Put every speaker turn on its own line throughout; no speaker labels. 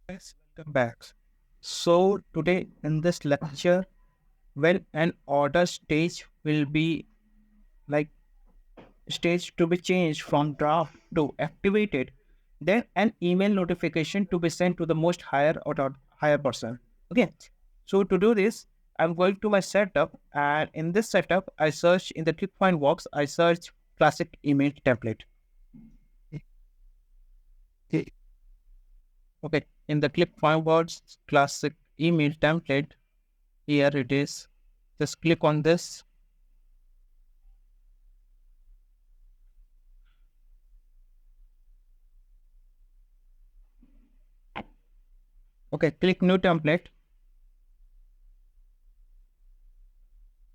Guys, welcome back. So today in this lecture, when an order stage will be like stage to be changed from draft to activated, then an email notification to be sent to the most higher order higher person. Okay. So to do this, I'm going to my setup, and in this setup, I search in the quick find box. I search classic email template. Okay, in the click find box classic email template. Here it is. Just click on this. Okay, click new template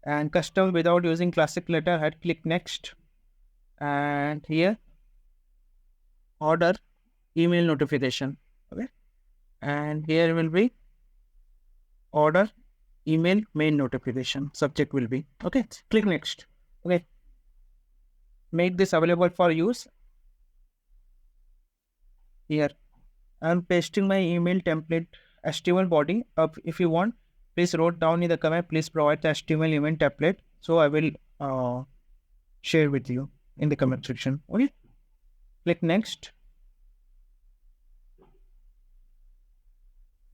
and custom without using classic letterhead. Click next. And here order email notification. Okay. And here will be order email main notification. Subject will be. Okay. Click next. Okay. Make this available for use. Here I'm pasting my email template HTML body up. If you want, please wrote down in the comment, please provide the HTML email template. So I will share with you in the comment section. Okay. Click next.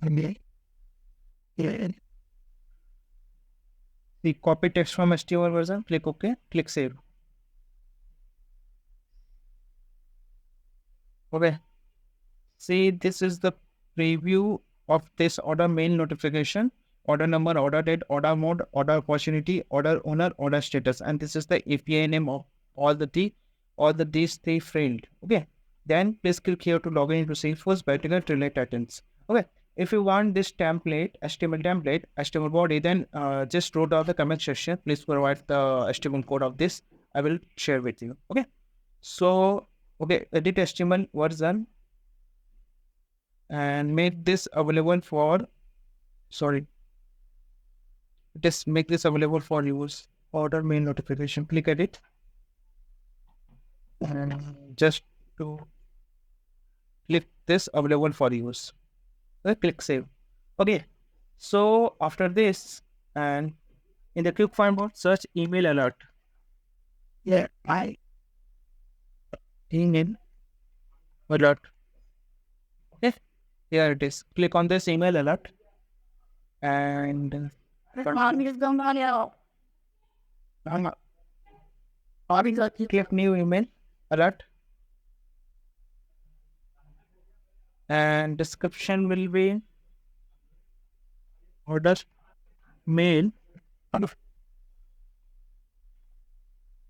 Okay. Yeah. The copy text from HTML version. Click OK. Click save. Okay. See, this is the preview of this order mail notification. Order number, order date, order mode, order opportunity, order owner, order status, and this is the API name of all the these three field. Okay. Then please click here to log in into Salesforce by clicking Trailhead items. Okay. If you want this template, HTML template, HTML body, then just wrote down the comment section. Please provide the HTML code of this. I will share with you. Okay. So, okay, edit HTML version and make this available for, sorry, just make this available for use. Order mail notification. Click edit and just to click this available for use. Okay, click save. Okay. So after this, and in the quick find box, search email alert. Yeah, I email alert. Okay, here it is. Click on this email alert and click new email alert, and description will be order mail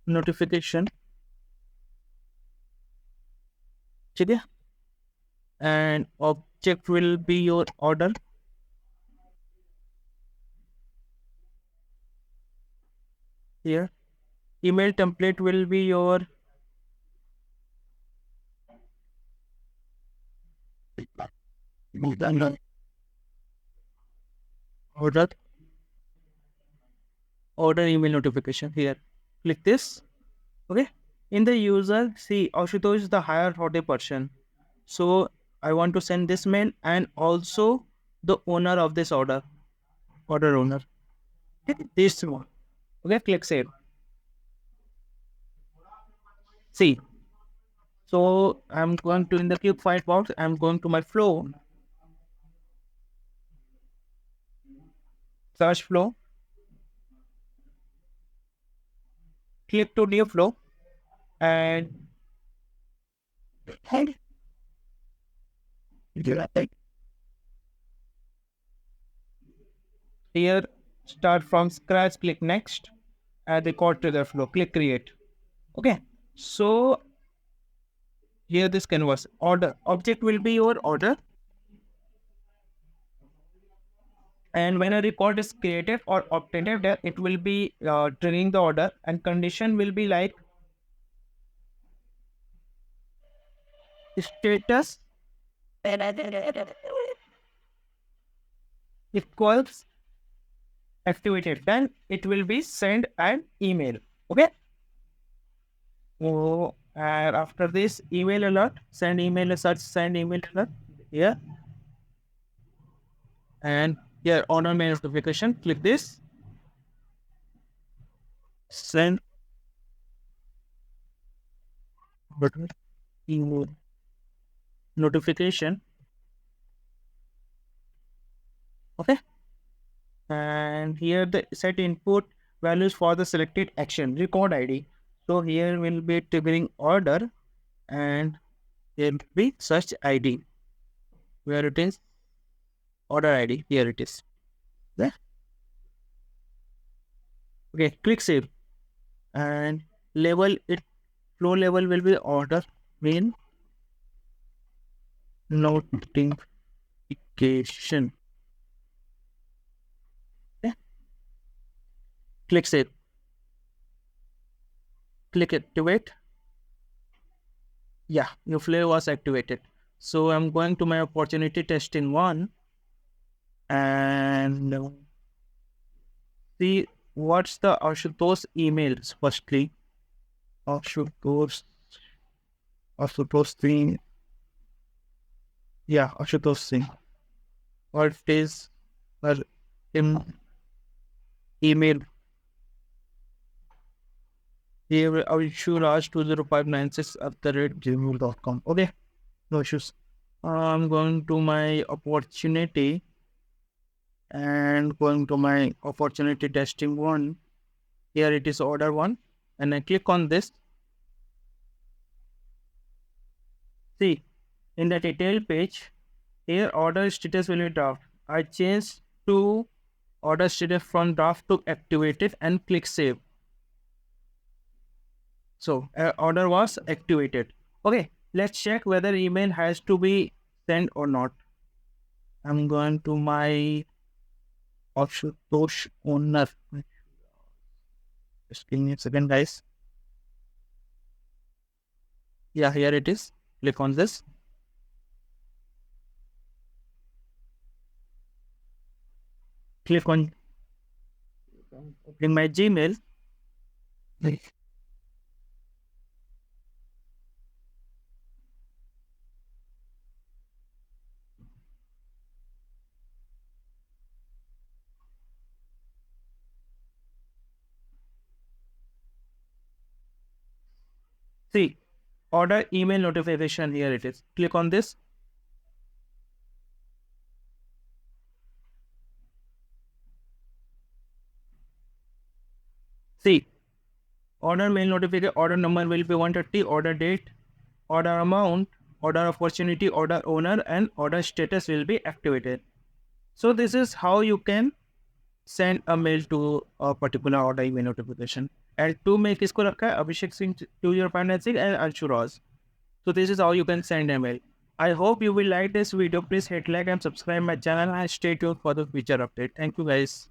notification. ठीक है? And object will be your order. Here email template will be your order email notification. Here click this. Okay, in the user, see Ashutosh is the higher order person, so I want to send this mail and also the owner of this order owner. Okay, this one. Okay, click save. See, so I'm going to in the quick find box, I'm going to my flow, search flow, click to new flow, and here start from scratch, click next, and record trigger flow, click create. Okay, so here this canvas order object will be your order, and when a record is created or obtained there, it will be triggering the order, and condition will be like status equals activated, then it will be send an email. Okay. Oh, and after this email alert, send email search send email alert here, And here order mail notification, click this, send button, email notification. Okay. And here the set input values for the selected action record ID. So here will be triggering order, and there will be search ID. Where it is? Order ID. Here it is. There. Okay, click save. And level it flow level will be order main notification. Okay. Click save. Click activate. Yeah, your flow was activated. So I'm going to my opportunity testing one, and see what's the Ashutosh emails firstly. Ashutosh, Ashutosh thing. Yeah, Ashutosh thing. What is her email? Here I will show Raj 20596 at the rate gmail.com. Okay, no issues. I'm going to my opportunity and going to my opportunity testing one. Here it is order one, and I click on this. See, in the detail page, here order status will be draft. I change to order status from draft to activated and click save. So order was activated. Okay, let's check whether email has to be sent or not. I'm going to my Ashutosh owner. Just give me a second, guys. Yeah, here it is. Click on this. Click on opening my Gmail. See, order email notification. Here it is. Click on this. See, order mail notification. Order number will be 130. Order date, order amount, order opportunity, order owner, and order status will be activated. So this is how you can send a mail to a particular order email notification. And two mail किसको रखा है? Abhishek Singh 2056 and Anshu Ross. So this is how you can send a mail. I hope you will like this video. Please hit like and subscribe my channel and stay tuned for the future update. Thank you guys.